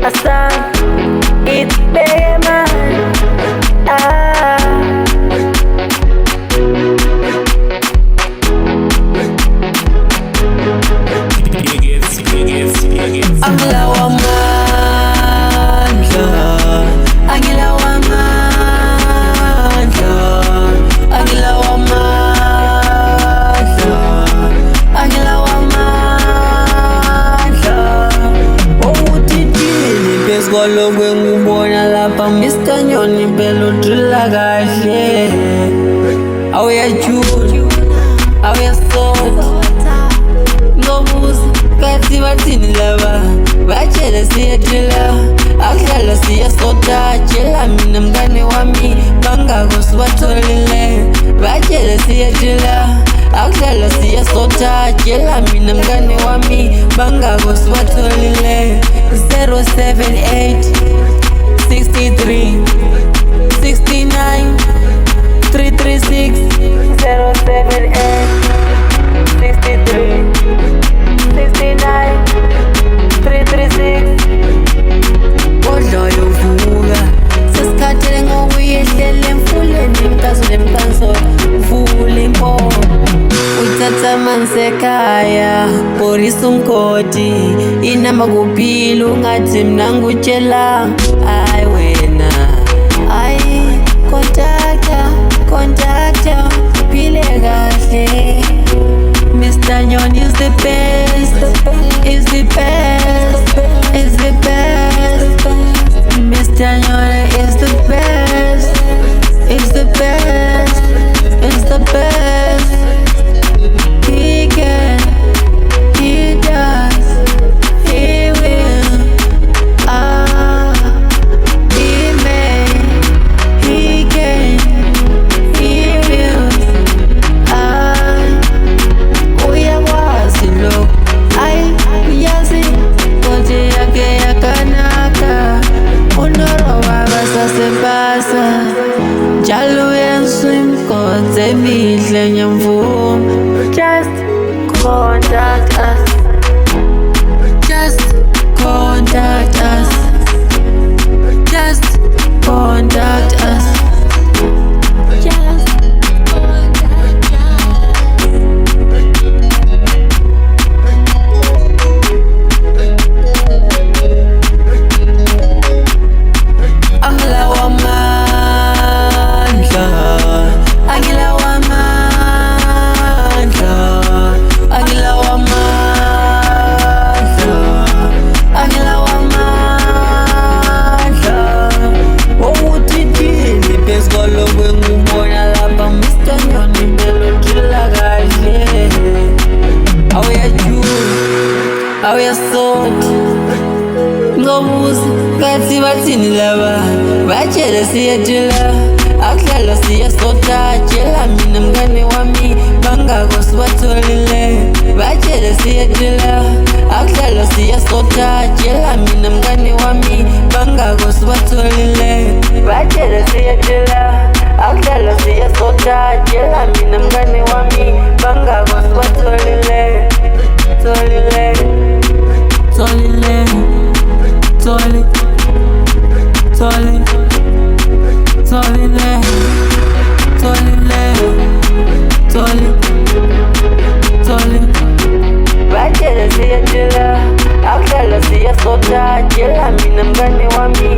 asa itibeke manje. Angilawa amandla, angilawa amandla, angilawa amandla, angilawa amandla. Owuthithini phezu kwalokhu engikubona lapha, Mr. Nyoni phela udrilla kahle. Awuyajula, awuyasota, ngobuza kathi bathini laba, batshele siyadrilla, akudlala siyasota. Tshela mina mngane wami, bangako sibatholile. Batshele siyadrilla, akudlala siyasota. Tshela mina mngane wami, bangako sibatholile. 078 63 69 336 078 63 69 336. Kodloyo vuka, sesikhathele ngokuyehlela emfuleni, imkazo nemkansolo, vula impondo. Uthatha amanzi ekhaya, borisa umgodi, inamba kuphila ungathi mina ngutshela. Ayi wena, ayi contacta, uphile kahle. Mr. Nyoni is the best, is the best, is the best. Mr. Nyoni is the best, is the best, is the best. He can, he does, he will, he may, he can, he will, uyakwazi lo, ayi uyazi konje yake yakanaka. Unoroba basasepasa, njalo uyenza imikhosi emihle nyamvuma. Just contact us, just contact us, just contact us, just contact us. Angilawa amandla, angilawa amandla, angilawa amandla, angilawa amandla. Owuthithini phezu kwalokhu engikubona lapha, Mr. Nyoni phela udrilla kahle. Awuyajula, awuyasota, ngobuza kathi bathini laba, batshele siyadrilla, akudlala siyasota. Tshela mina mngane wami, bangako sibatholile. Batshele siyadrilla, akudlala siyasota. Tshela mina mngane wami, bangako sibatholile. Batshele siyadrilla, akudlala siyasota. Tshela mina mngane wami, bangako sibatholile. Tholile, tholile, tholile, tholile, tholile, tholile, tholile, tholile. Batshele siyadrilla, akudlala siyasota. Tshela mina mngane wami,